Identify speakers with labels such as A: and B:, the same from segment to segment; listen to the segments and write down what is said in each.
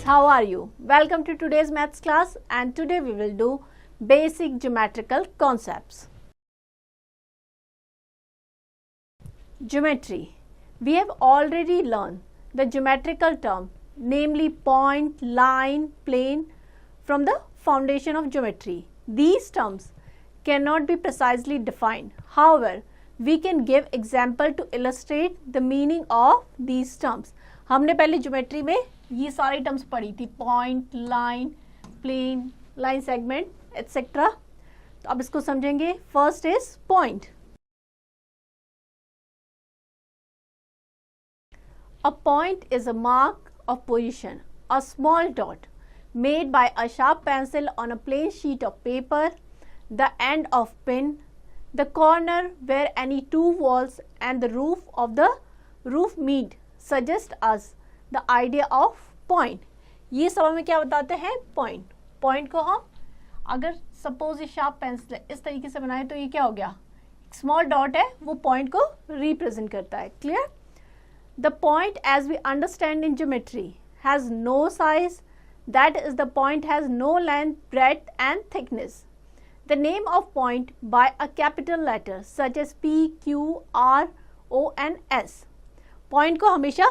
A: how are you? Welcome to today's maths class, and today we will do basic geometrical concepts. Geometry. We have already learned the geometrical term, namely point, line, plane from the foundation of geometry. These terms cannot be precisely defined. However, we can give example to illustrate the meaning of these terms. हमने पहले geometry में ये सारी terms पढ़ी थी, point, line, plane, line segment etcetera. तो अब इसको समझेंगे. First is point. A point is a mark of position, a small dot made by a sharp pencil on a plain sheet of paper, the end of pin, the corner where any two walls and the roof of the roof meet suggest us the idea of point. ये सब हमें क्या बताते हैं? Point. Point को हम अगर suppose ये शार्प पेंसिल इस तरीके से बनाए तो ये क्या हो गया? स्मॉल डॉट है, वो पॉइंट को रिप्रेजेंट करता है. Clear? The point, as we understand in geometry, has no size. That is, the point has no length, breadth and thickness. The name of point by a capital letter such as P, Q, R, O and S. Point को हमेशा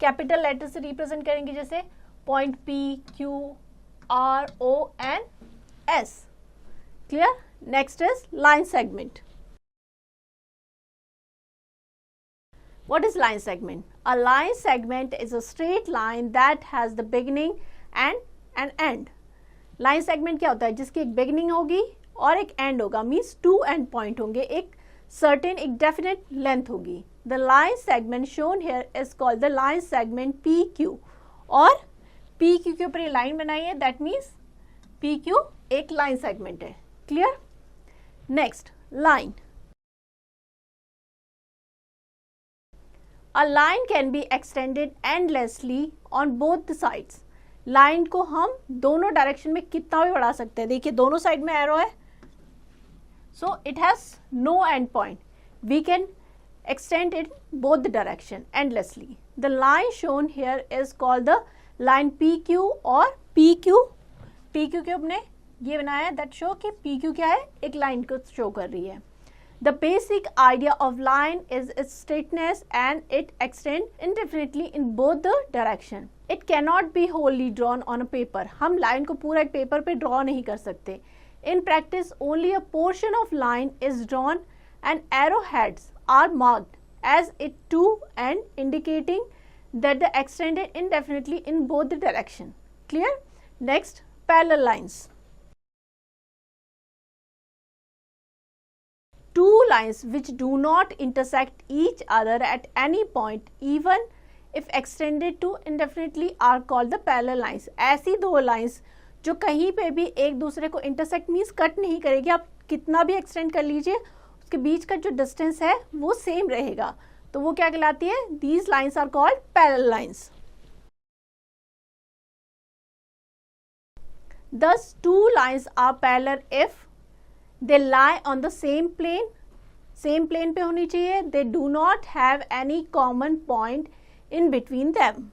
A: capital letter से represent करेंगे, जैसे point P, Q, R, O and S. Clear? Next is line segment. What is line segment? A line segment is a straight line that has the beginning and an end. Line segment क्या होता है? जिसकी एक beginning होगी और एक end होगा, means two end point होंगे, एक certain, एक definite length होगी. The line segment shown here is called the line segment PQ. और PQ के ऊपर ये line बनाई है, that means PQ एक line segment है. Clear? Next, line. A line can be extended endlessly on both the sides. Line को हम दोनों डायरेक्शन में कितना भी बढ़ा सकते हैं. देखिए दोनों साइड में एरो है, so it has no end point. We can extend it both the direction endlessly. The line shown here is called the line PQ or PQ. PQ के हमने ये बनाया है, that show कि PQ क्या है? एक लाइन को शो कर रही है. The basic idea of line is its straightness and it extends indefinitely in both the direction. It cannot be wholly drawn on a paper. हम line को पूरा एक पेपर पे draw नहीं कर सकते. In practice, only a portion of line is drawn and arrowheads are marked as it to and indicating that they extended indefinitely in both the direction. Clear? Next, parallel lines. Two lines which do not intersect each other at any point, even if extended to indefinitely, are called the parallel lines. ऐसी दो lines जो कहीं पे भी एक दूसरे को intersect means cut नहीं करेगी. आप कितना भी extend कर लीजिए, उसके बीच का जो distance है वो same रहेगा, तो वो क्या कहलाती है? These lines are called parallel lines. Thus, two lines are parallel if they lie on the same plane. Same plane पे होनी चाहिए. They do not have any common point in between them.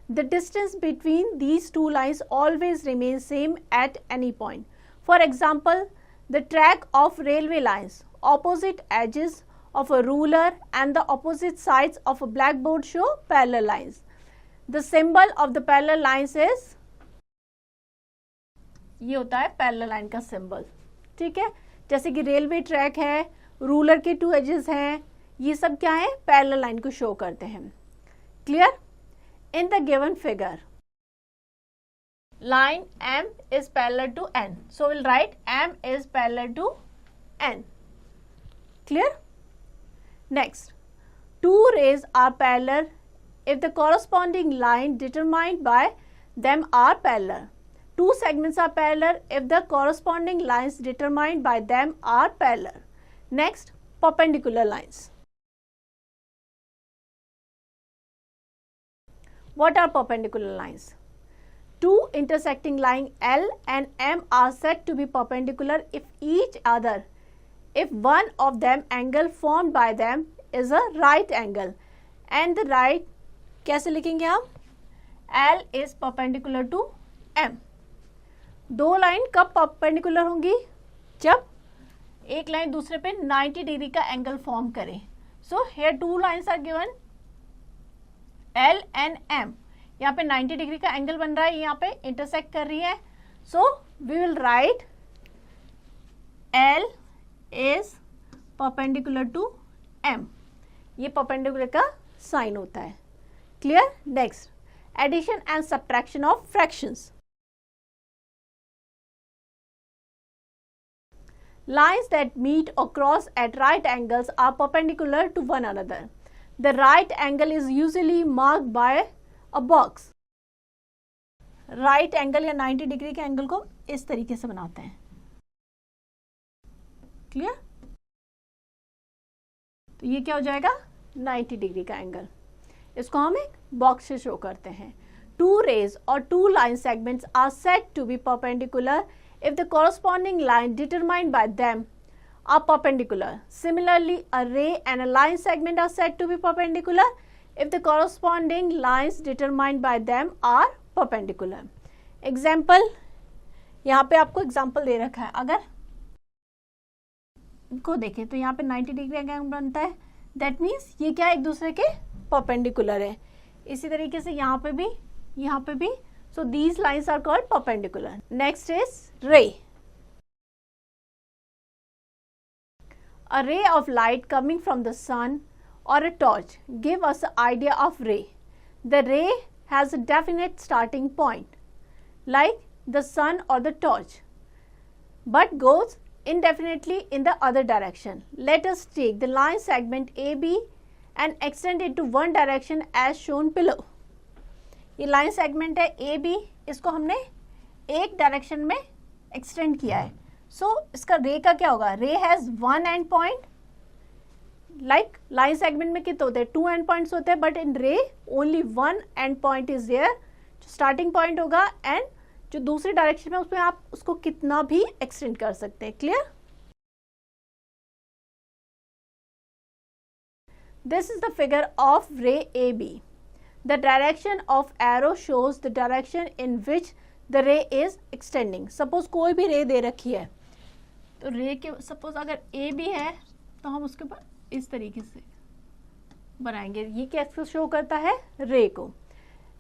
A: The distance between these two lines always remains same at any point. For example, the track of railway lines, opposite edges of a ruler and the opposite sides of a blackboard show parallel lines. The symbol of the parallel lines is, ये होता है parallel line का symbol. ठीक है? जैसे कि railway track है, ruler के टू एजेस हैं, ये सब क्या है? पैरेलल लाइन को शो करते हैं. Clear? In the given figure, line M is parallel to N, so we'll write M is parallel to N. Clear? Next, two rays are parallel if the corresponding line determined by them are parallel. Two segments are parallel if the corresponding lines determined by them are parallel. Next, perpendicular lines. What are perpendicular lines? Two intersecting lines L and M are said to be perpendicular if each other, if one of them angle formed by them is a right angle and the right, कैसे लिखेंगे हम? L is perpendicular to M. दो line कब perpendicular होंगी? जब एक line दूसरे पे 90 डिग्री का एंगल फॉर्म करे. So here two lines are given L and M. यहाँ पे 90 डिग्री का एंगल बन रहा है, यहाँ पे इंटरसेक्ट कर रही है. So we will write L is perpendicular to M. ये परपेंडिकुलर का साइन होता है. Clear? Next, addition and subtraction of fractions. Lines that meet or cross at right angles are perpendicular to one another. The right angle is usually marked by a box. Right angle या 90 degree के angle को इस तरीके से बनाते हैं. Clear? तो ये क्या हो जाएगा? 90 डिग्री का एंगल. इसको हम एक बॉक्स से शो करते हैं. Two rays or two line segments are said to be perpendicular if the corresponding line determined by them are perpendicular. Similarly, a ray and a line segment are said to be perpendicular if the corresponding lines determined by them are perpendicular. Example, यहाँ पे आपको example दे रखा है. अगर को देखें तो यहाँ पे 90 डिग्री एंगल बनता है. दैट मीन्स ये क्या एक दूसरे के परपेंडिकुलर है. इसी तरीके से यहाँ पे भी, यहाँ पे भी. So these lines are called perpendicular. Next is ray. A ray of light coming from the sun or a torch give us an idea of ray. The ray has a definite starting point, like the sun or the torch, but goes indefinitely in the other direction. Let us take the line segment AB and extend it to one direction as shown below. ये line segment है A B, इसको हमने एक direction में extend किया है. सो इसका रे का क्या होगा? रे has one end point. Like line segment में कितने होते हैं? टू एंड पॉइंट्स होते हैं, but in ray only one end point is there. जो स्टार्टिंग पॉइंट होगा एंड जो दूसरी डायरेक्शन में उसमें आप उसको कितना भी एक्सटेंड कर सकते हैं. Clear? This is the figure of ray A B. The direction of arrow shows the direction in which the ray is extending. Suppose कोई भी रे दे रखी है, तो रे के सपोज अगर ए बी है तो हम उसके ऊपर इस तरीके से बनाएंगे. ये कैसे शो करता है? रे को.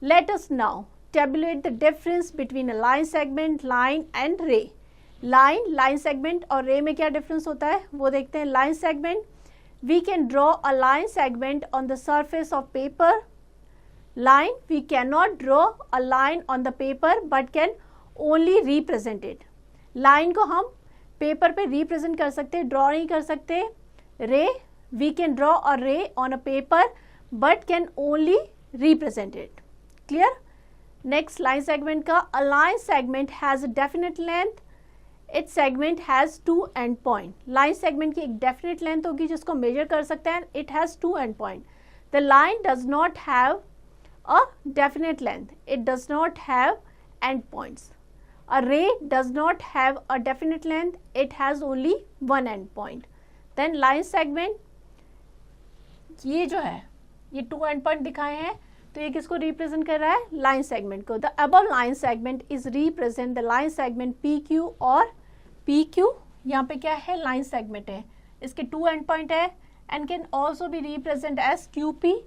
A: Let us now tabulate the difference between a line segment, line and ray. line segment और रे में क्या डिफरेंस होता है वो देखते हैं. line segment, we can draw a line segment on the surface of paper. Line, we cannot draw a line on the paper but can only represent it. Line को हम पेपर पे represent कर सकते हैं, draw नहीं कर सकते. Ray, we can draw a ray on a paper but can only represent it. Clear? Next, line segment का. A line segment has a definite length. Its segment has two end point. Line segment की एक definite length होगी जिसको measure कर सकते हैं. It has two end point. The line does not have a definite length. It does not have end points. A ray does not have a definite length. It has only one end point. Then line segment, ये जो है ये two end point दिखाए हैं, तो ये किसको represent कर रहा है? line segment को. The above line segment is represent the line segment PQ और PQ. यहाँ पे क्या है? line segment है, इसके two end point है and can also be represent as QP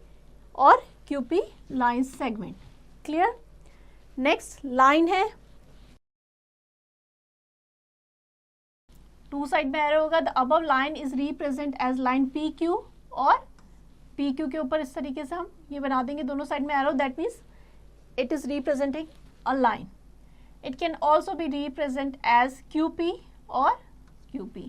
A: और QP line segment. Clear? Next line है, टू साइड में एरो होगा. The above line is represent as line PQ और PQ के ऊपर इस तरीके से हम ये बना देंगे दोनों साइड में arrow. That means it is representing a line. It can also be represent as QP और QP.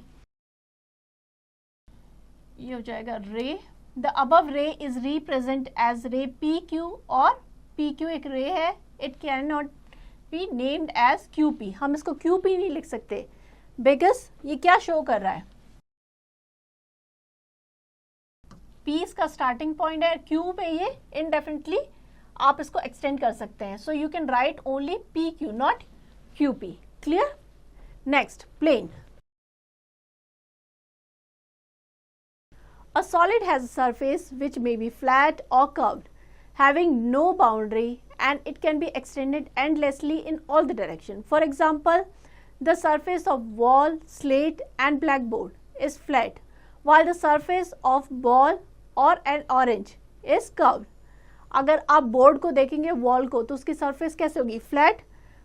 A: ये हो जाएगा ray. The above ray is represent as ray PQ और PQ एक ray है. It cannot be named as QP. हम इसको QP नहीं लिख सकते because ये क्या शो कर रहा है? P इसका स्टार्टिंग पॉइंट है, Q पे ये indefinitely आप इसको एक्सटेंड कर सकते हैं. So you can write only PQ, not QP. Clear? Next, plane. A solid has a surface which may be flat or curved, having no boundary and it can be extended endlessly in all the direction. For example, the surface of wall, slate and blackboard is flat, while the surface of ball or an orange is curved. अगर आप board को देखेंगे, wall को, तो उसकी surface कैसे होगी? Flat.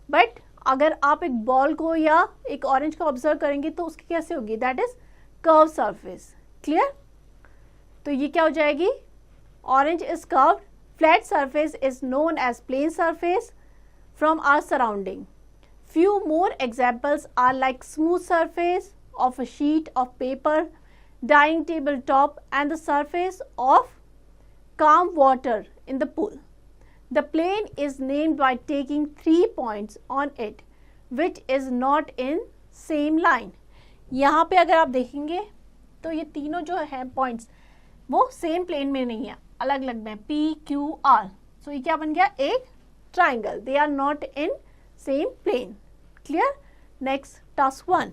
A: But अगर आप एक बॉल को या एक ऑरेंज को ऑब्जर्व करेंगे तो उसकी कैसे होगी? That is curve surface. Clear? तो ये क्या हो जाएगी? Orange is curved, flat surface is known as plane surface from our surrounding. Few more examples are like smooth surface of a sheet of paper, dining table top and the surface of calm water in the pool. The plane is named by taking 3 points on it which is not in same line. यहाँ पे अगर आप देखेंगे तो ये तीनों जो है पॉइंट्स वो सेम प्लेन में नहीं है, अलग अलग में, P, Q, R. सो ये क्या बन गया? एक triangle. They are not in same plane. Clear? Next, task 1.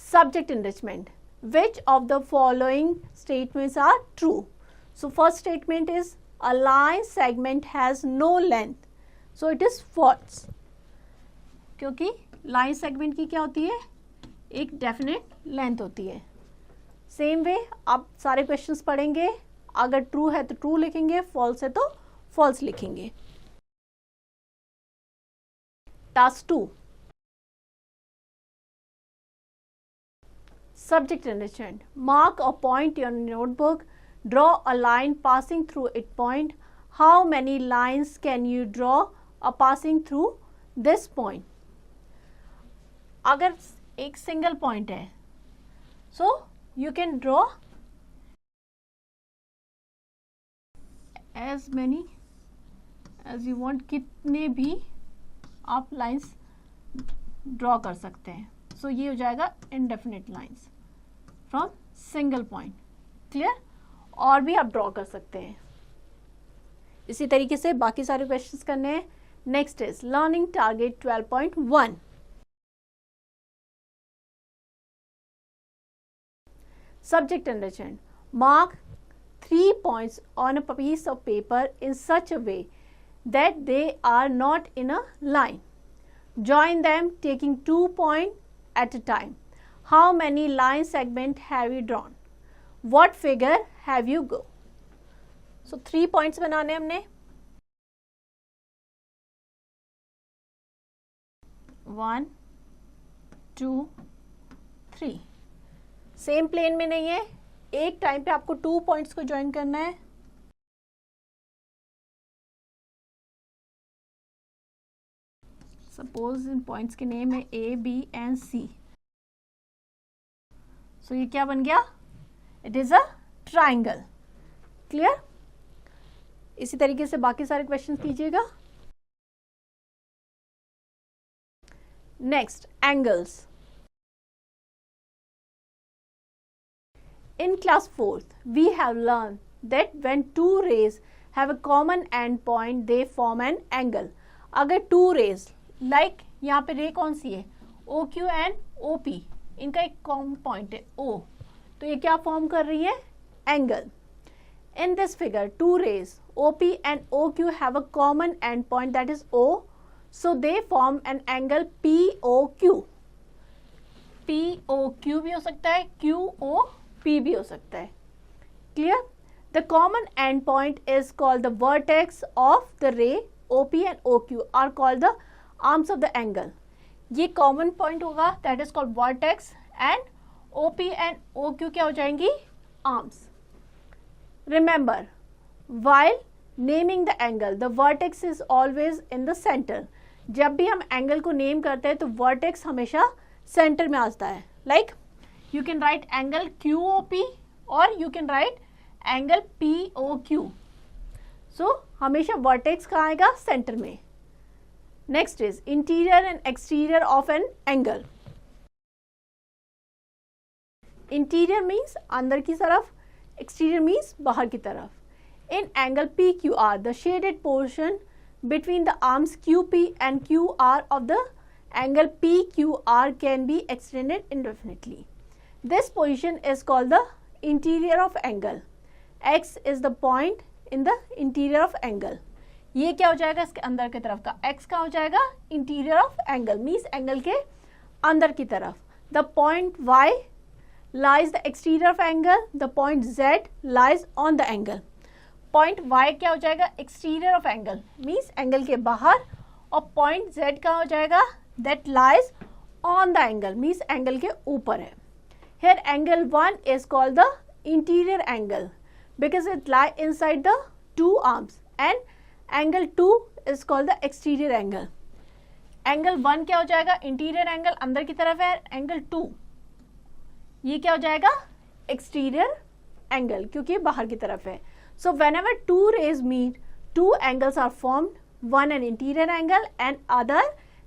A: Subject enrichment. Which of the following statements are true? So first statement is a line segment has no length. So it is false. क्योंकि line segment की क्या होती है? एक definite length होती है. Same way आप सारे questions पढ़ेंगे, अगर true है तो true लिखेंगे, false है तो false लिखेंगे. Task 2. Subject enrichment. Mark a point in your notebook. Draw a line passing through its point. How many lines can you draw passing through this point? अगर एक single point है, so you can draw as many as you want. कितने भी आप lines draw कर सकते हैं. सो ये हो जाएगा indefinite lines from single point. Clear? और भी आप ड्रॉ कर सकते हैं. इसी तरीके से बाकी सारे क्वेश्चंस करने हैं. Next is learning target 12.1. Subject enrichment. Mark 3 points on a piece of paper in such a way that they are not in a line. Join them taking 2 points at a time. How many line segments have you drawn? What figure have you got? So 3 points बनाने हमने. 1, 2, 3. Same plane में नहीं है. एक time पे आपको 2 points को join करना है. सपोज इन पॉइंट्स के नेम है A, B एंड C. सो ये क्या बन गया? It is a triangle. Clear? इसी तरीके से बाकी सारे क्वेश्चन कीजिएगा. Next, angles. In class 4th, we have learned that when two rays have a common end point, they form an angle. अगर two rays, like यहाँ पे रे कौन सी है? OQ and OP. इनका एक कॉमन पॉइंट है O. तो ये क्या फॉर्म कर रही है? Angle. In this figure, two rays OP and OQ have a common end point, that is O. So they form an angle POQ. POQ भी हो सकता है, QOP भी हो सकता है. Clear? The common end point is called the vertex of the ray. OP and OQ are called the arms of the angle. ये common point होगा, that is called vertex, and OP and OQ क्या हो जाएंगी? Arms. Remember, while naming the angle, the vertex is always in the center. जब भी हम angle को name करते हैं तो वर्टेक्स हमेशा सेंटर में आता है. Like you can write angle QOP और you can write angle POQ. सो हमेशा वर्टेक्स कहाँ आएगा? सेंटर में. Next is interior and exterior of an angle. Interior means अंदर की तरफ, एक्सटीरियर मीन्स बाहर की तरफ. In angle PQR, the shaded portion between the arms QP and QR of the angle PQR can be extended indefinitely. This position is called the interior of angle. X is the point in the interior of angle. ये क्या हो जाएगा, इसके अंदर की तरफ का x का हो जाएगा interior of angle, means angle के अंदर की तरफ. The point y lies the exterior of angle, the point z lies on the angle. Point y क्या हो जाएगा, exterior of angle, means angle के बाहर, और पॉइंट z का हो जाएगा that lies on the angle, means angle के ऊपर है. Here angle 1 is called the interior angle because it lie inside the two arms, and angle 2 is called the exterior angle. Angle 1 क्या हो जाएगा, interior angle अंदर की तरफ है. एंगल 2 ये क्या हो जाएगा, एक्सटीरियर एंगल, क्योंकि बाहर की तरफ है. सो whenever two rays meet, two angles are formed, one an interior angle and other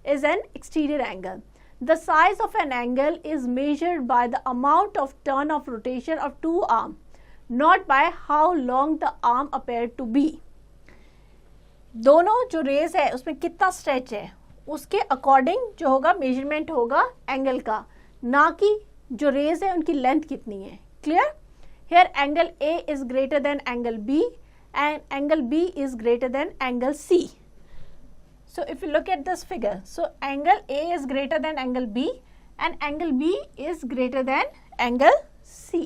A: is an exterior angle. The size of an angle is measured by the amount of turn of rotation of two arms, not by how long the arm appear to be. दोनों जो raise है उसमें कितना stretch है, उसके according जो होगा measurement होगा एंगल का, ना कि जो रेज है उनकी लेंथ कितनी है. Clear. Here angle A is greater than angle B and angle B is greater than angle C. So if you look at this figure, so angle A is greater than angle B and angle B is greater than angle C.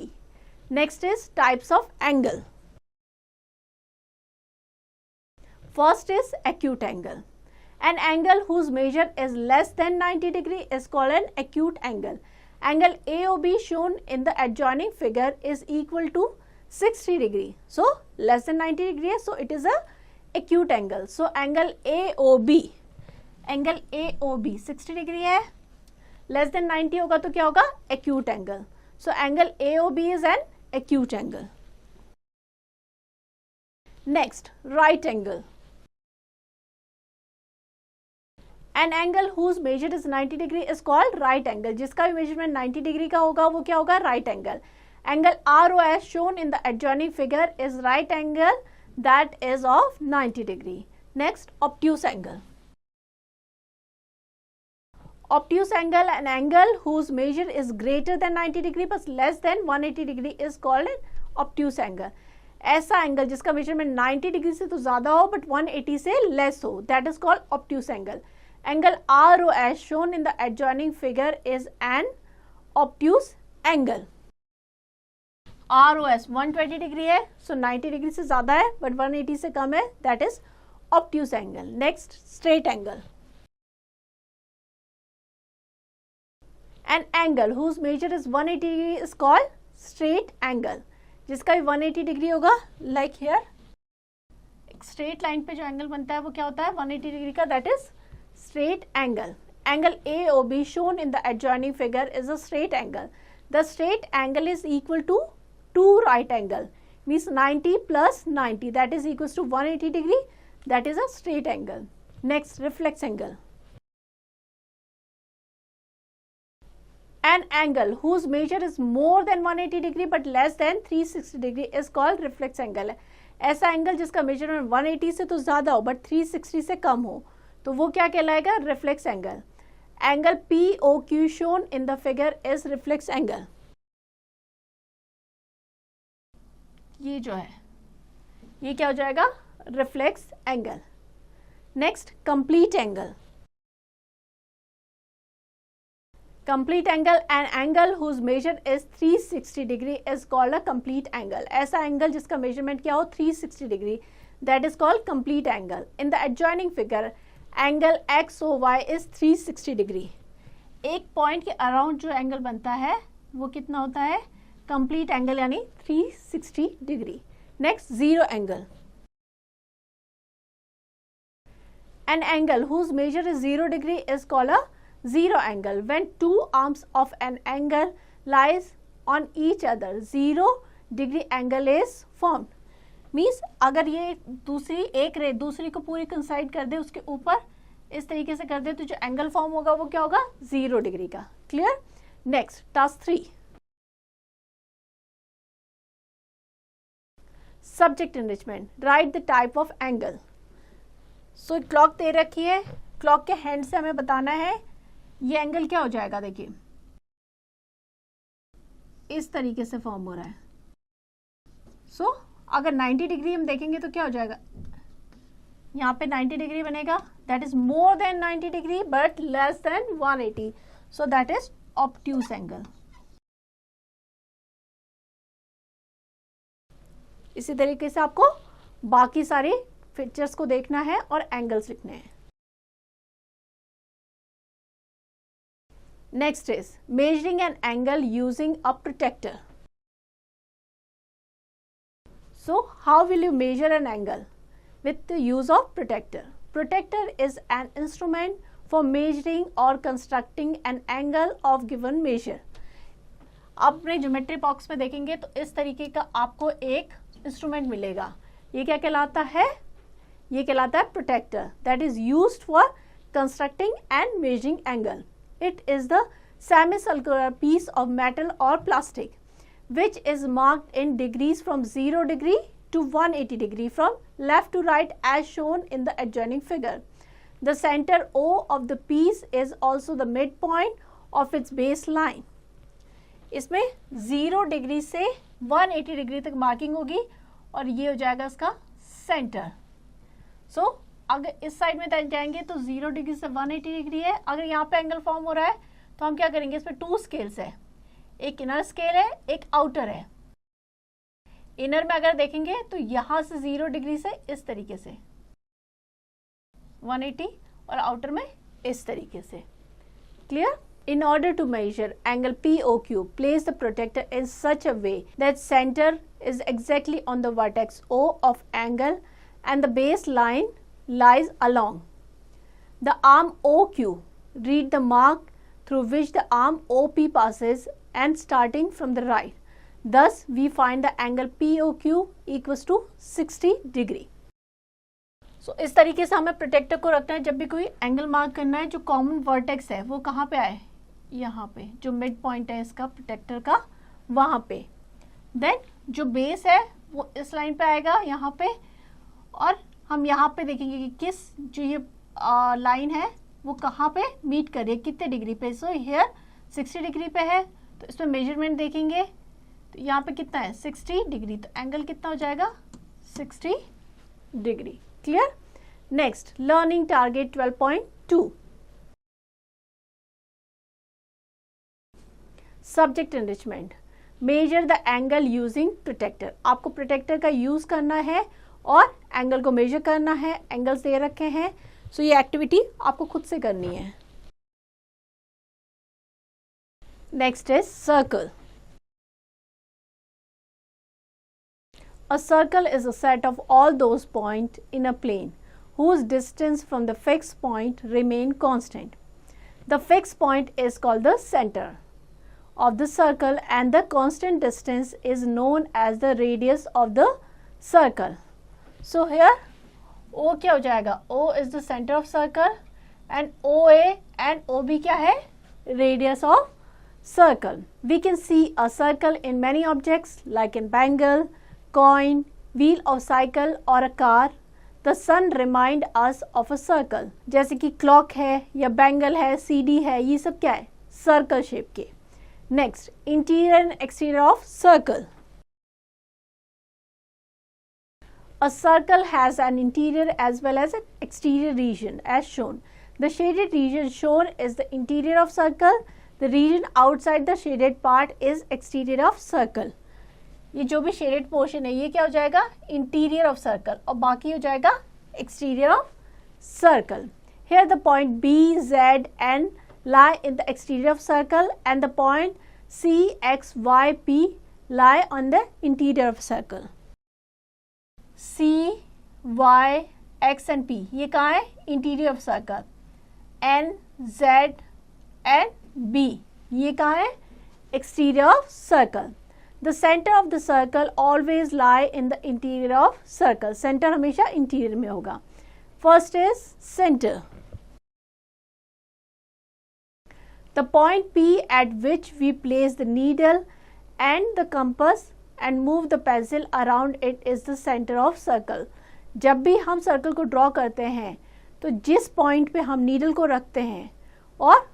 A: Next is types of angle. First is acute angle. An angle whose measure is less than 90 degree is called an acute angle. Angle AOB shown in the adjoining figure is equal to 60 degree. So less than 90 degree, so it is a acute angle. So angle AOB, angle AOB 60 degree है, less than 90 होगा तो क्या होगा, acute angle. So angle AOB is an acute angle. Next, right angle. An angle whose measure is 90 degree is called right angle. जिसका भी measurement 90 degree का होगा वो क्या होगा, right angle. Angle ROS shown in the adjoining figure is right angle that is of 90 degree. Next, obtuse angle. Obtuse angle, an angle whose measure is greater than 90 degree but less than 180 degree is called an obtuse angle. ऐसा angle जिसका measurement 90 degree से तो ज्यादा हो but 180 से less हो, that is called obtuse angle. Angle ROS shown in the adjoining figure is an obtuse angle. ROS 120 degree है, सो 90 degree से ज्यादा है बट 180 से कम है, that is obtuse angle. Next, straight angle. An angle whose measure is 180 degree is called straight angle. जिसका भी 180 degree होगा, like here एक स्ट्रेट लाइन पे जो एंगल बनता है वो क्या होता है, 180 डिग्री का, that is straight angle. Angle AOB shown in the adjoining figure is a straight angle. The straight angle is equal to 2 right angle, means 90 plus 90, that is equals to 180 degree, that is a straight angle. Next, reflex angle. An angle whose measure is more than 180 degree but less than 360 degree is called reflex angle. ऐसा angle जिसका measurement 180 से तो ज्यादा हो but 360 से कम हो तो वो क्या कहलाएगा, reflex angle. Angle POQ shown in the figure is reflex angle. ये जो है ये क्या हो जाएगा, reflex angle. Next, complete angle. Complete angle, an angle whose measure is 360 degree is called a complete angle. ऐसा एंगल जिसका मेजरमेंट क्या हो 360 degree, that is called complete angle. In the adjoining figure, angle XOY is 360 degree. एक point के around जो angle बनता है वो कितना होता है, complete angle यानी 360 degree. Next, zero angle. An angle whose measure is 0 degree is called a zero angle. When two arms of an angle lies on each other, 0 degree angle is formed. Means अगर ये दूसरी एक रे दूसरी को पूरी कंसाइड कर दे उसके ऊपर इस तरीके से कर दे तो जो एंगल फॉर्म होगा वो क्या होगा, 0 डिग्री का. Clear. Next, task 3, subject enrichment. Write the type of angle. So clock दे रखी है, क्लॉक के हैंड से हमें बताना है ये एंगल क्या हो जाएगा. देखिए इस तरीके से फॉर्म हो रहा है. सो अगर 90 डिग्री हम देखेंगे तो क्या हो जाएगा, यहाँ पे 90 डिग्री बनेगा, that is more than 90 degree but less than 180, so that is obtuse angle. इसी तरीके से आपको बाकी सारे फीचर्स को देखना है और एंगल्स लिखने हैं। Next is measuring an angle using a protractor. So how will you measure an angle? With the use of protector. Protector is an instrument for measuring or constructing an angle of given measure. आप अपने geometry box में देखेंगे तो इस तरीके का आपको एक इंस्ट्रूमेंट मिलेगा। ये क्या कहलाता है? ये कहलाता है protractor, that is used for constructing and measuring angle. It is the semicircular piece of metal और plastic which is marked in degrees from 0 degree to 180 degree from left to right as shown in the adjoining figure. The center O of the piece is also the midpoint of its baseline. इसमें 0 degree से 180 degree तक marking होगी और ये हो जाएगा इसका centre. सो अगर इस साइड में जाएंगे तो 0 डिग्री से 180 डिग्री है. अगर यहाँ पे एंगल फॉर्म हो रहा है तो हम क्या करेंगे, इसमें 2 स्केल्स है, एक इनर स्केल है, एक आउटर है. इनर में अगर देखेंगे तो यहां से 0 डिग्री से इस तरीके से 180 और आउटर में इस तरीके से. Clear? In order to measure angle POQ, place the protector in such a way that center is exactly on the vertex O of angle and the base line lies along. The arm OQ, read the mark through which the arm OP passes and starting from the right. Thus, we find the angle POQ equals to 60 degree. So, इस तरीके से हमें protector को रखना है. जब भी कोई एंगल मार्क करना है, जो कॉमन वर्टेक्स है वो कहाँ पे आए, यहाँ पे, जो मिड पॉइंट है इसका प्रोटेक्टर का, वहाँ पे. देन जो बेस है वो इस लाइन पे आएगा यहाँ पे, और हम यहाँ पे देखेंगे कि किस जो ये लाइन है वो कहाँ पे मीट कर रही है, कितने डिग्री पे. सो हियर 60 डिग्री पे है, तो इसमें मेजरमेंट देखेंगे तो यहाँ पे कितना है, 60 डिग्री. तो एंगल कितना हो जाएगा, 60 degree. Clear? Next, learning target 12.2. Subject enrichment. Measure the angle using protractor. आपको प्रोटेक्टर का यूज करना है और एंगल को मेजर करना है. एंगल्स दे रखे हैं, सो ये एक्टिविटी आपको खुद से करनी है. Next is circle. A circle is a set of all those points in a plane whose distance from the fixed point remain constant. The fixed point is called the center of the circle and the constant distance is known as the radius of the circle. So here O क्या हो जाएगा, O is the center of circle and OA and OB क्या है, radius of circle. We can see a circle in many objects like in bangle, coin, wheel of cycle or a car. The sun remind us of a circle. जैसे कि clock है या bangle है, CD है, ये सब क्या है, circle shape के. Next, interior and exterior of circle. A circle has an interior as well as an exterior region as shown. The shaded region shown is the interior of circle. The region outside the shaded part is exterior of circle. ये जो भी shaded portion है ये क्या हो जाएगा, interior of circle, और बाकी हो जाएगा exterior of circle. Here the point B, Z and lie in the exterior of circle and the point C, X, Y, P lie on the interior of circle. C, Y, X and P ये कहाँ है, interior of circle. N, Z and B ये कहाँ है, exterior of circle. The center of the circle always lie in the interior of circle. Center हमेशा interior में होगा. First is center. The point P at which we place the needle and the compass and move the pencil around it is the center of circle. जब भी हम circle को draw करते हैं तो जिस पॉइंट पे हम नीडल को रखते हैं और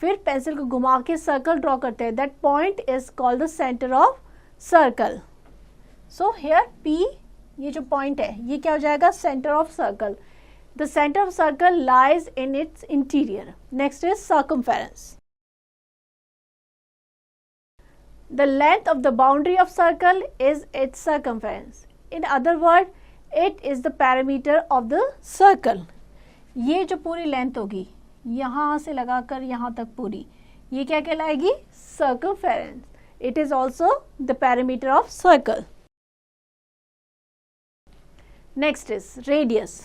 A: फिर पेंसिल को घुमा के सर्कल ड्रॉ करते हैं, that point is called the centre of circle. So here P, ये जो पॉइंट है ये क्या हो जाएगा, centre of circle. The centre of circle lies in its interior. Next is circumference. The length of the boundary of circle is its circumference. In other word, it is the perimeter of the circle. ये जो पूरी length होगी यहाँ से लगाकर यहाँ तक पूरी, ये क्या कहलाएगी, circumference. It is also the perimeter of circle. Next is radius.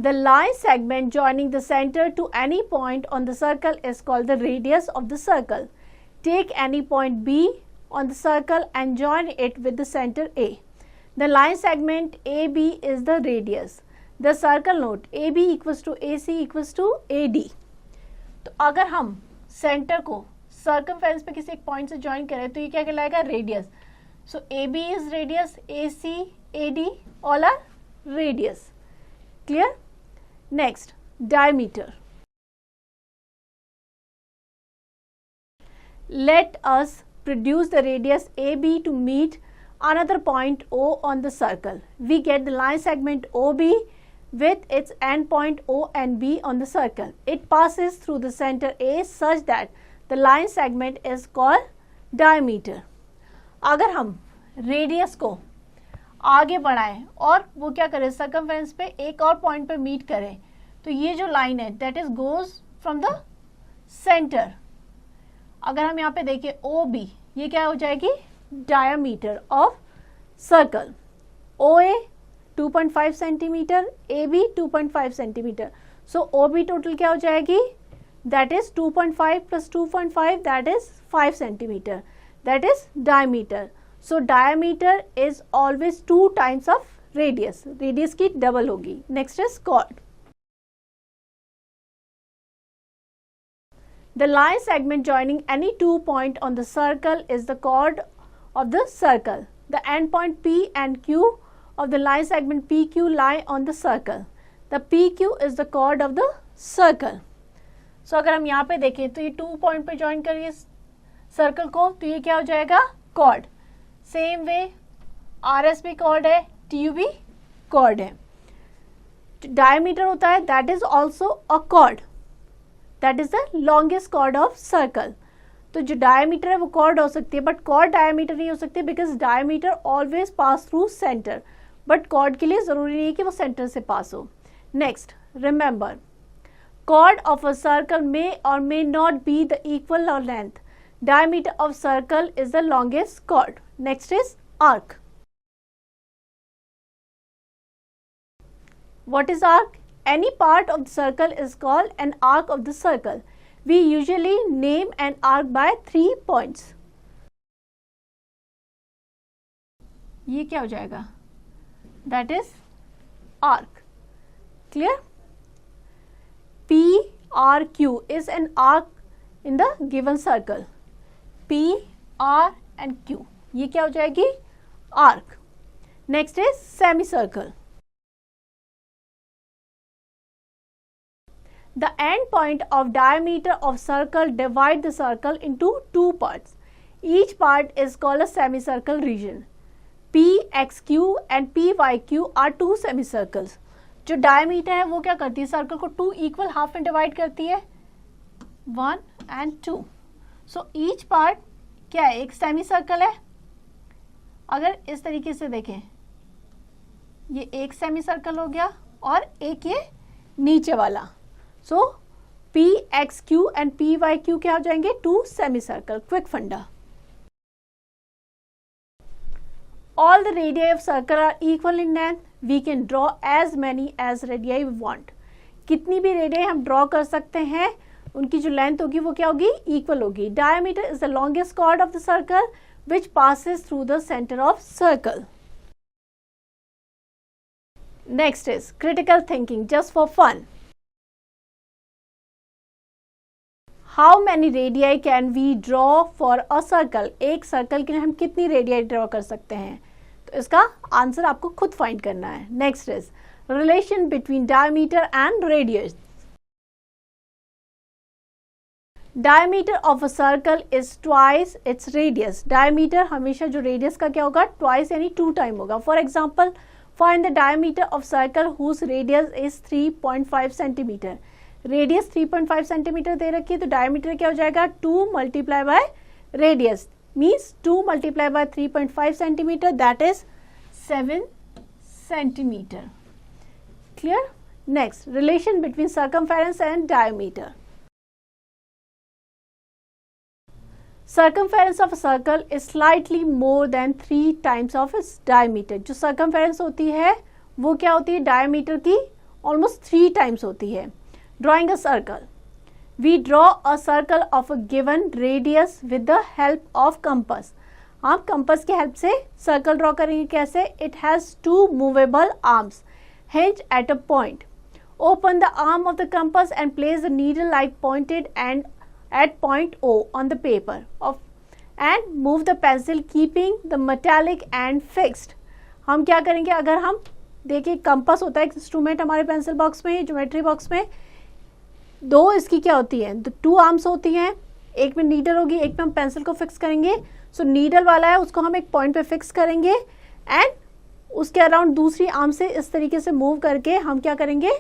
A: The line segment joining the center to any point on the circle is called the radius of the circle. Take any point B on the circle and join it with the center A. The line segment AB is the radius. The circle note AB equals to AC equals to AD. तो अगर हम centre को circumference पे किसी एक point से join करें तो ये क्या कहलाएगा, radius. So AB is radius, AC, AD all are radius. Clear? Next, diameter. Let us produce the radius AB to meet another point O on the circle. We get the line segment OB with its end point O and B on the circle. It passes through the center A such that the line segment is called diameter. अगर हम radius को आगे बढ़ाएं और वो क्या करें, circumference पे एक और पॉइंट पे मीट करें, तो ये जो लाइन है that is goes from the centre. अगर हम यहाँ पे देखें OB, ये क्या हो जाएगी, diameter of circle. OA 2.5 centimetre, AB 2.5 centimetre. So OB total क्या हो जाएगी, that is 2.5 plus 2.5 that is 5 centimetre. That is diameter. So diameter is always 2 times of radius. Radius की डबल होगी. Next is chord. The line segment joining any 2 point on the circle is the chord of the circle. The end point P and Q of the line segment PQ lie on the circle. The PQ is the chord of the circle. So अगर हम यहाँ पे देखें तो ये 2 point पे join करिए circle को, तो ये क्या हो जाएगा, chord. सेम वे RS भी कॉर्ड है, TU भी कॉर्ड है. डायमीटर होता है that is also a cord, that is the longest chord of circle. तो जो डायमीटर है वो कॉर्ड हो सकती है, बट कॉर्ड डायमीटर नहीं हो सकती because diameter always pass through centre, but chord के लिए जरूरी नहीं है कि वो सेंटर से पास हो. Next, remember, chord of a circle may or may not be the equal or length. Diameter of circle is the longest chord. Next is arc. What is arc? Any part of the circle is called an arc of the circle. We usually name an arc by 3 points. ये क्या हो जाएगा? That is arc. Clear? P, R, Q is an arc in the given circle. P, R and Q. ये क्या हो जाएगी? Arc. Next is semicircle. The end point of diameter of circle divide the circle into 2 parts. Each part is called a semicircle region. PXQ and PYQ are 2 semicircles. जो diameter है वो क्या करती है, सर्कल को 2 इक्वल हाफ में divide करती है, 1 and 2. सो ईच पार्ट क्या है, एक सेमी सर्कल है. अगर इस तरीके से देखें, ये एक सेमी सर्कल हो गया और एक ये नीचे वाला. सो PXQ and PYQ क्या हो जाएंगे, 2 सेमी सर्कल. क्विक फंडा. All the radii of circle are equal in length. We can draw as many as radii we want. कितनी भी रेडियाई हम ड्रॉ कर सकते हैं, उनकी जो लेंथ होगी वो क्या होगी, इक्वल होगी. Diameter is the longest chord of the circle which passes through the center of circle. Next is critical thinking, just for fun. How many radii can we draw for a circle? एक circle के लिए हम कितनी radii draw कर सकते हैं, तो इसका आंसर आपको खुद फाइंड करना है. Next is relation between diameter and radius. Diameter of a circle is twice its radius. Diameter हमेशा जो radius का क्या होगा, twice यानी 2 टाइम होगा. For example, find the diameter of circle whose radius is 3.5 centimeter. Radius 3.5 centimeter दे रखी है, तो diameter क्या हो जाएगा, 2 multiply by radius means 2 multiply by 3.5 centimeter, that is 7 centimeter. Clear? Next, relation between circumference and diameter. Circumference of a circle is slightly more than 3 times of its diameter. जो circumference होती है वो क्या होती है, diameter की almost 3 times होती है. Drawing a circle. We draw a circle of a given radius with the help of compass. आप compass की help से circle draw करेंगे कैसे? It has 2 movable arms. Hinge at a point. Open the arm of the compass and place the needle like pointed and at point O on the paper and move the pencil keeping the metallic end fixed. हम क्या करेंगे, अगर हम देखिए compass होता है एक instrument हमारे पेंसिल बॉक्स में, ज्योमेट्री बॉक्स में 2 इसकी क्या होती है, 2 आर्म्स होती हैं, एक में नीडल होगी, एक में हम पेंसिल को फिक्स करेंगे. सो नीडल वाला है उसको हम एक पॉइंट पे फिक्स करेंगे एंड उसके अराउंड दूसरी आर्म से इस तरीके से मूव करके हम क्या करेंगे,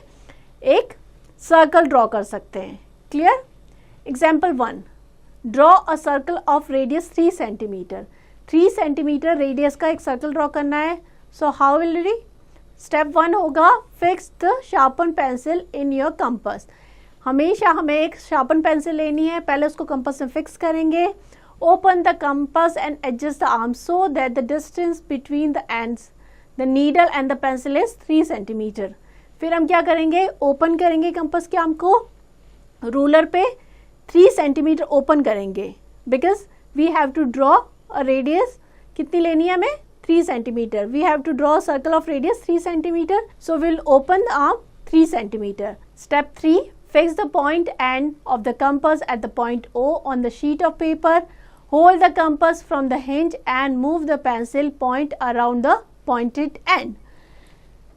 A: एक सर्कल ड्रॉ कर सकते हैं. Clear? Example 1. Draw a circle of radius 3 centimeter. 3 centimeter radius का एक circle draw करना है. So how will we? Step 1 होगा fix the sharpened pencil in your compass. हमेशा हमें एक sharpened pencil लेनी है, पहले उसको compass में fix करेंगे. Open the compass and adjust the arm so that the distance between the ends, the needle and the pencil is 3 centimeter. फिर हम क्या करेंगे, open करेंगे compass के arm को, ruler पे 3 सेंटीमीटर ओपन करेंगे because we have to draw a radius, कितनी लेनी है हमें, 3 centimetre. We have to draw a circle of radius 3 centimetre. So will open the arm 3 centimetre. Step 3, fix the point end of the compass at the point O on the sheet of paper. Hold the compass from the hinge and move the pencil point around the pointed and.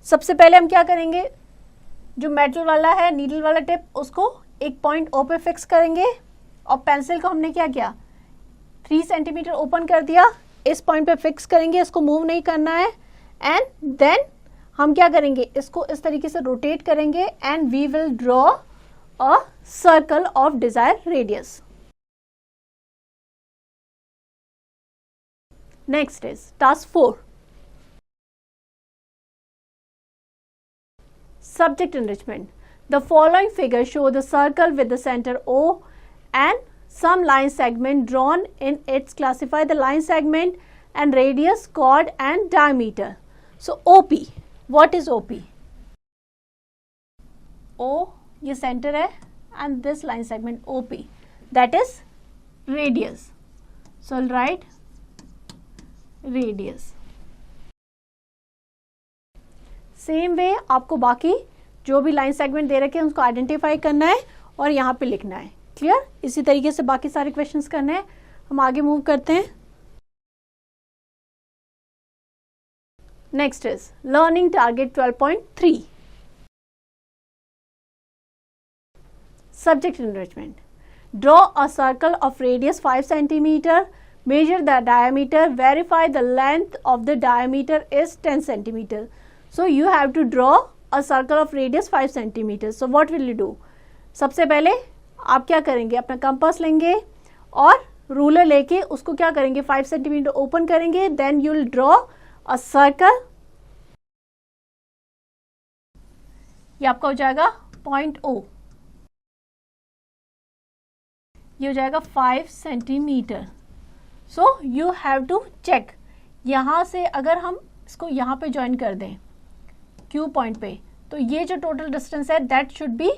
A: सबसे पहले हम क्या करेंगे, जो metal वाला है needle वाला tip उसको एक पॉइंट O पे फिक्स करेंगे और पेंसिल को हमने क्या किया, 3 सेंटीमीटर ओपन कर दिया, इस पॉइंट पे फिक्स करेंगे, इसको मूव नहीं करना है. एंड देन हम क्या करेंगे, इसको इस तरीके से रोटेट करेंगे and we will draw a circle of desired radius. Next is task 4. Subject enrichment. The following figures show the circle with the center O and some line segment drawn in it. Classify the line segment and radius, chord and diameter. So OP, what is OP? O ये center है and this line segment OP, that is radius. So I'll write radius. Same way आपको बाकी जो भी line segment दे रखे हैं उसको identify करना है और यहाँ पे लिखना है. क्लियर? इसी तरीके से बाकी सारे क्वेश्चंस करने हैं. हम आगे मूव करते हैं. Next is learning target 12.3. Subject enrichment. Draw a circle of radius 5 centimetre. Measure the diameter. Verify the length of the diameter is 10 centimetre. So you have to draw a circle of radius 5 centimeters. So what will you do? सबसे पहले आप क्या करेंगे, अपना compass लेंगे और ruler लेके उसको क्या करेंगे, 5 सेंटीमीटर ओपन करेंगे. Then you will draw a circle. ये आपका हो जाएगा पॉइंट O. ये हो जाएगा 5 centimetre. So you have to check. यहाँ से अगर हम इसको यहाँ पे ज्वाइन कर दें Q पॉइंट पे, तो ये जो टोटल डिस्टेंस है that should be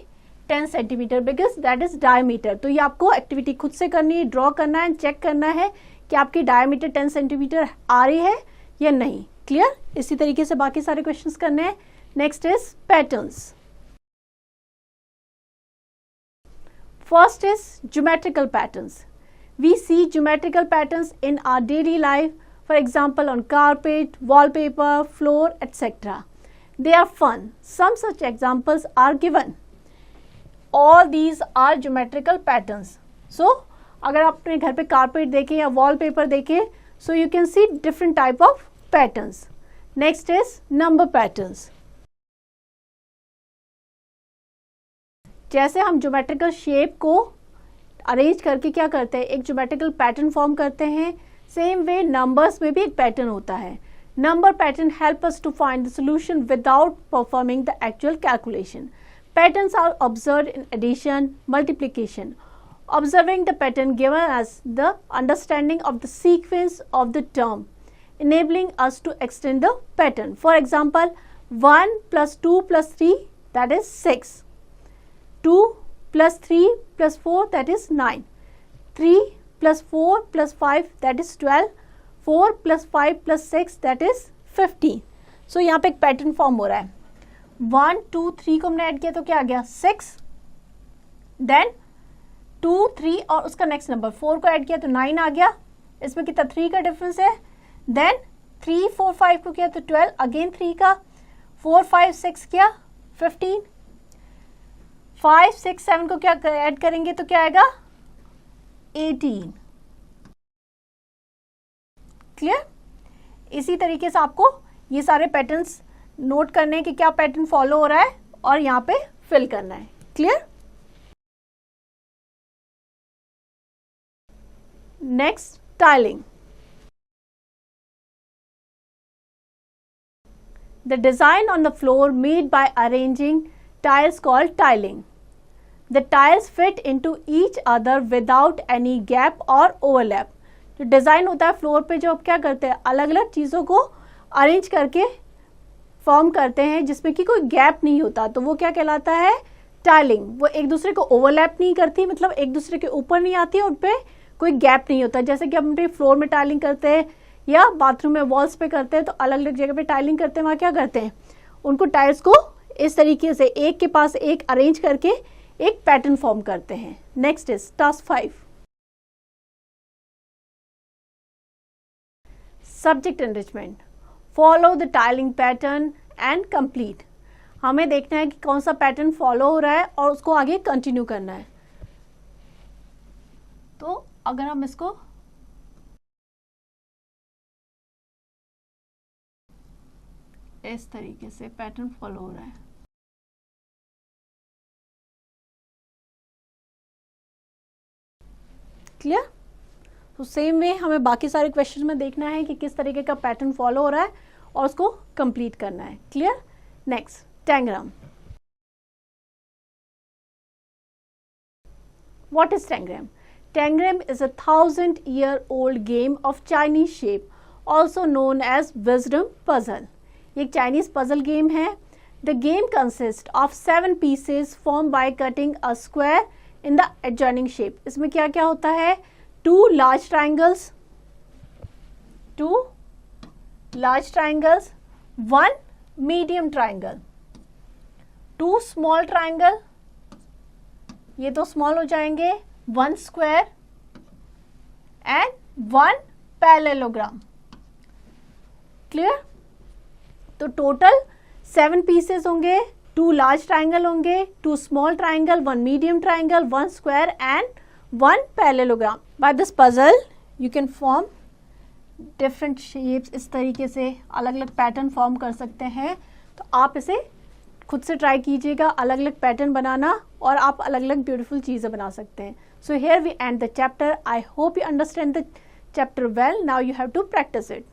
A: 10 centimetre because that is diameter. तो ये आपको एक्टिविटी खुद से करनी है, ड्रॉ करना है, चेक करना है कि आपकी डायमीटर 10 सेंटीमीटर आ रही है या नहीं. क्लियर? इसी तरीके से बाकी सारे क्वेश्चंस करने हैं. Next is patterns. First is geometrical patterns. We see geometrical patterns in our daily life, for example on carpet, wallpaper, floor, etc. They are fun. Some such examples are given. All these are geometrical patterns. सो अगर आप अपने घर पे carpet देखें या wallpaper देखें, so you can see different type of patterns. Next is number patterns. जैसे हम ज्योमेट्रिकल शेप को अरेंज करके क्या करते हैं, एक ज्योमेट्रिकल पैटर्न फॉर्म करते हैं, सेम वे नंबर्स में भी एक पैटर्न होता है. Number pattern help us to find the solution without performing the actual calculation. Patterns are observed in addition, multiplication. Observing the pattern gives us the understanding of the sequence of the term, enabling us to extend the pattern. For example, 1 plus 2 plus 3, that is 6. 2 plus 3 plus 4, that is 9. 3 plus 4 plus 5, that is 12. 4 plus 5 plus 6, that is 15. So यहाँ पे एक pattern form हो रहा है. 1 2 3 को हमने add किया तो क्या आ गया 6, देन 2 3 और उसका नेक्स्ट नंबर 4 को ऐड किया तो 9 आ गया. इसमें कितना 3 का डिफरेंस है. देन 3 4 5 को किया तो 12, अगेन 3 का, 4 5 6 किया 15, 5 6 7 को क्या ऐड करेंगे तो क्या आएगा 18. क्लियर. इसी तरीके से आपको ये सारे पैटर्न्स नोट करने हैं कि क्या पैटर्न फॉलो हो रहा है और यहाँ पे फिल करना है. Clear. Next, tiling. The design on the floor made by arranging tiles called tiling. The tiles fit into each other without any gap or overlap. जो डिजाइन होता है फ्लोर पे, जो आप क्या करते हैं अलग अलग चीजों को अरेंज करके फॉर्म करते हैं जिसमें कि कोई गैप नहीं होता, तो वो क्या कहलाता है टाइलिंग. वो एक दूसरे को ओवरलैप नहीं करती, मतलब एक दूसरे के ऊपर नहीं आती, उन पे कोई गैप नहीं होता. जैसे कि हम फ्लोर में टाइलिंग करते हैं या बाथरूम में वॉल्स पे करते हैं, तो अलग अलग जगह पे टाइलिंग करते हैं, वहाँ क्या करते हैं उनको टाइल्स को इस तरीके से एक के पास एक अरेंज करके एक पैटर्न फॉर्म करते हैं. Next is task 5, subject enrichment. Follow the tiling pattern and complete. हमें देखना है कि कौन सा पैटर्न फॉलो हो रहा है और उसको आगे कंटिन्यू करना है. तो अगर हम इसको इस तरीके से पैटर्न फॉलो हो रहा है, क्लियर. तो सेम वे हमें बाकी सारे क्वेश्चन में देखना है कि किस तरीके का पैटर्न फॉलो हो रहा है और उसको कंप्लीट करना है. Clear. Next, tangram. What is tangram? Tangram is 1000-year-old game of Chinese shape, also known as wisdom puzzle. ये एक चाइनीज पजल गेम है. The game consist of 7 pieces form by cutting a square in the adjoining shape. इसमें क्या क्या होता है, 2 large triangles, 1 medium triangle, 2 small triangle, ये तो स्मॉल हो जाएंगे, 1 square and 1 parallelogram. क्लियर. तो टोटल 7 pieces होंगे, 2 large triangle होंगे, 2 small triangle, 1 medium triangle, 1 square and 1 parallelogram. By this puzzle you can form different shapes. इस तरीके से अलग अलग पैटर्न फॉर्म कर सकते हैं. तो आप इसे खुद से ट्राई कीजिएगा अलग अलग पैटर्न बनाना और आप अलग अलग ब्यूटीफुल चीज़ें बना सकते हैं. So here we end the chapter. I hope you understand the chapter well. Now you have to practice it.